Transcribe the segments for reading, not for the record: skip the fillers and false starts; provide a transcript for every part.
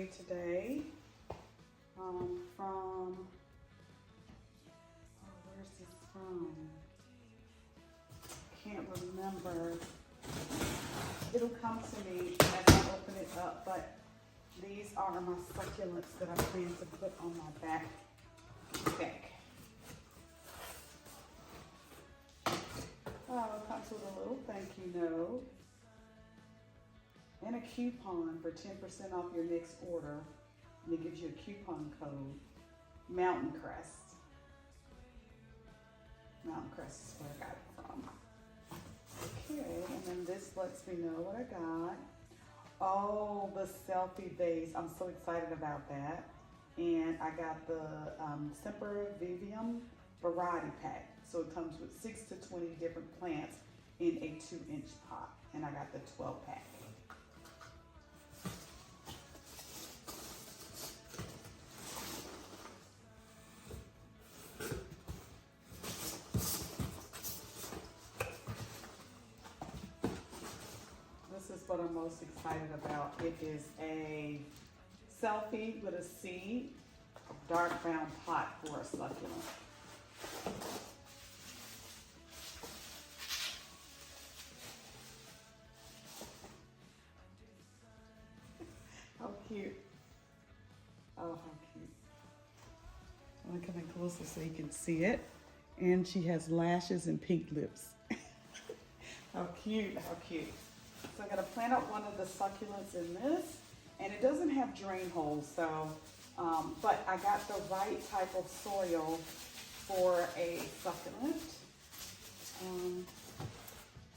delivery today from, where's this from? Can't remember. It'll come to me as I open it up, but these are my succulents that I plan to put on my back deck. Oh, it comes with a little thank you note and a coupon for 10% off your next order. And it gives you a coupon code, Mountain Crest. Mountain Crest is where I got it from. Okay, and then this lets me know what I got. Oh, the selfie vase. I'm so excited about that. And I got the Semper Vivium variety pack. So it comes with 6 to 20 different plants in a 2-inch pot. And I got the 12 pack. This is what I'm most excited about. It is a selfie with a seed, dark brown pot for a succulent. How cute. Oh, how cute. I'm gonna come in closer so you can see it. And she has lashes and pink lips. How cute, how cute. So I'm gonna plant out one of the succulents in this, and it doesn't have drain holes, so, but I got the right type of soil for a succulent.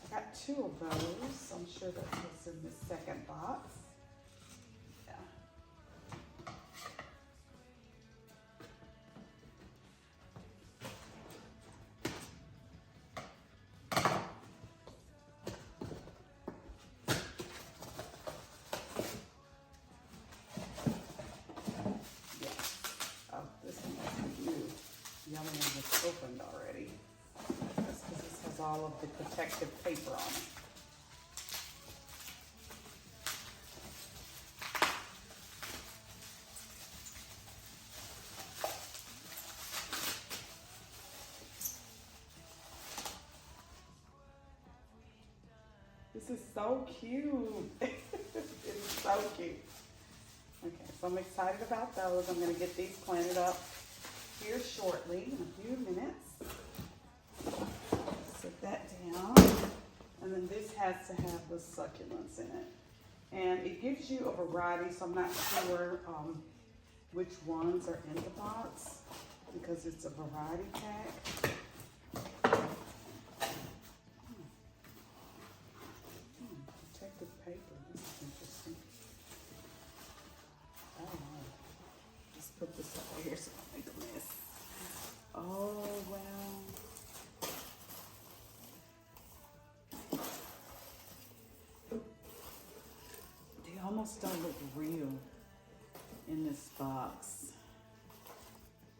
I got 2 of those. I'm sure that's what's in the second box. Yeah. The other one was opened already. That's because this has all of the protective paper on it. This is so cute. It's so cute. Okay, so I'm excited about those. I'm going to get these planted up here shortly, in a few minutes. Set that down. And then this has to have the succulents in it. And it gives you a variety, so I'm not sure which ones are in the box because it's a variety pack. Protective paper, this is interesting. Oh, let's put this over here so I don't make a mess. Oh, wow. They almost don't look real in this box.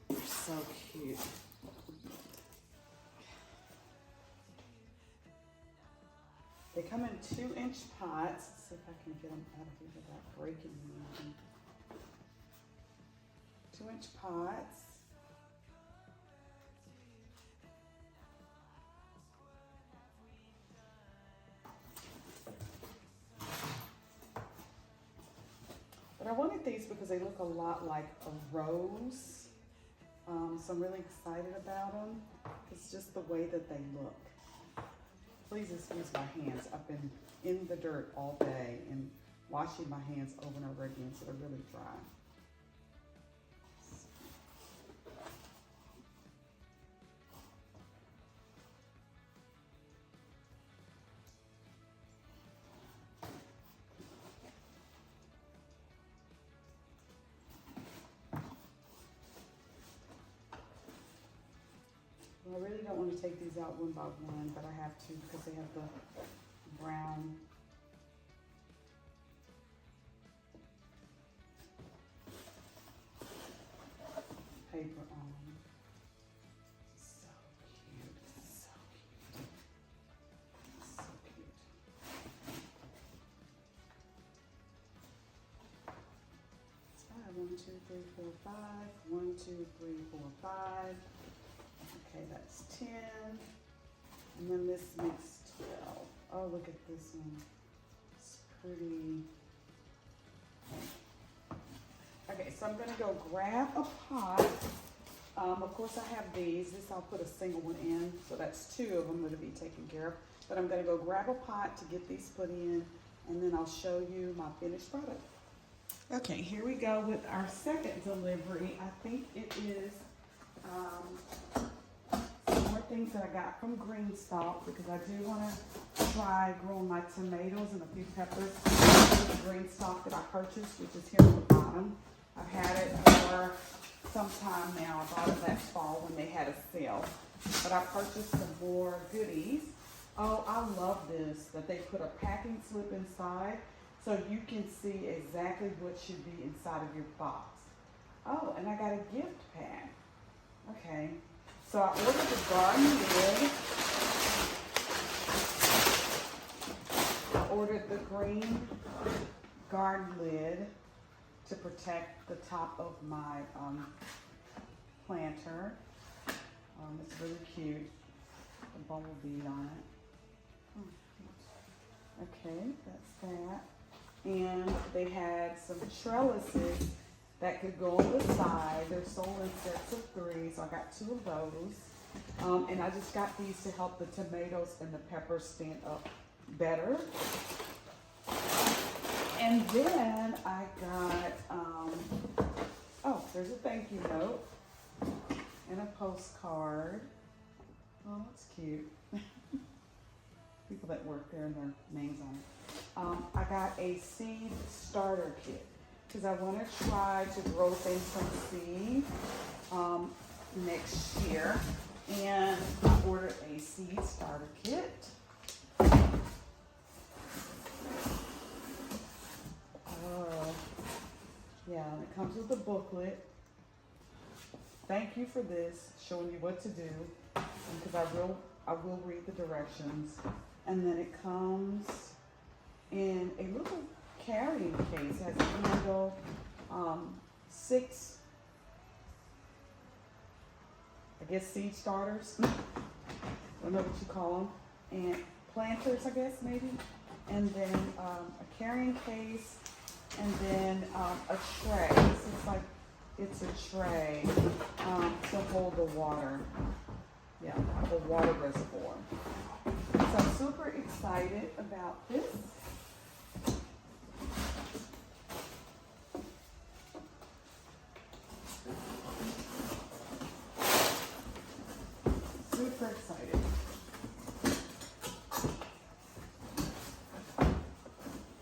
They're so cute. They come in 2-inch pots. Let's see if I can get them out of here without breaking them. 2-inch pots. But I wanted these because they look a lot like a rose. So I'm really excited about them. It's just the way that they look. Please excuse my hands. I've been in the dirt all day and washing my hands over and over again so they're really dry. I really don't want to take these out one by one, but I have to because they have the brown paper on them. So cute, so cute, so cute. 3, 4, 5. 1, 2, 3, 4, 5. Okay, that's 10. And then this makes 12. Oh, look at this one. It's pretty. Okay, so I'm gonna go grab a pot. Of course I have these. This I'll put a single one in. So that's 2 of them that'll be taken care of. But I'm gonna go grab a pot to get these put in, and then I'll show you my finished product. Okay, here we go with our second delivery. I think it is some more things that I got from Greenstock, because I do want to try growing my tomatoes and a few peppers with Greenstock that I purchased, which is here on the bottom. I've had it for some time now. I bought it last fall when they had a sale. But I purchased some more goodies. Oh, I love this, that they put a packing slip inside so you can see exactly what should be inside of your box. Oh, and I got a gift pack. Okay, so I ordered the garden lid. I ordered the green garden lid to protect the top of my planter. It's really cute. The bumble bead on it. Okay, that's that. And they had some trellises that could go on the side. They're sold in sets of 3, so I got 2 of those. And I just got these to help the tomatoes and the peppers stand up better. And then I got, oh, there's a thank you note and a postcard. Oh, that's cute. People that work there and their names on it. I got a seed starter kit because I want to try to grow things from seed next year. And I ordered a seed starter kit. Yeah, and it comes with a booklet. Thank you for this, showing you what to do, because I will read the directions. And then it comes in a little carrying case. It has a handle, 6, I guess, seed starters. I don't know what you call them. And planters, I guess, maybe. And then a carrying case, and then a tray. This is like, it's a tray to hold the water. Yeah, the water reservoir. So I'm super excited about this. Super excited.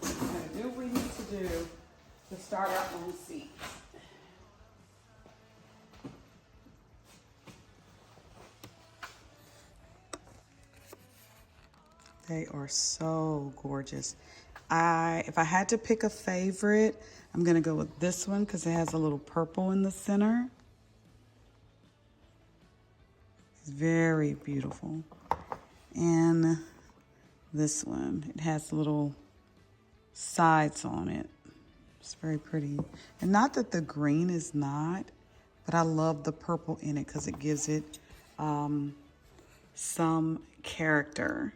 We're going to do what we need to do to start our own seeds. They are so gorgeous. If I had to pick a favorite, I'm gonna go with this one because it has a little purple in the center. It's very beautiful. And this one, it has little sides on it. It's very pretty. And not that the green is not, but I love the purple in it because it gives it some character.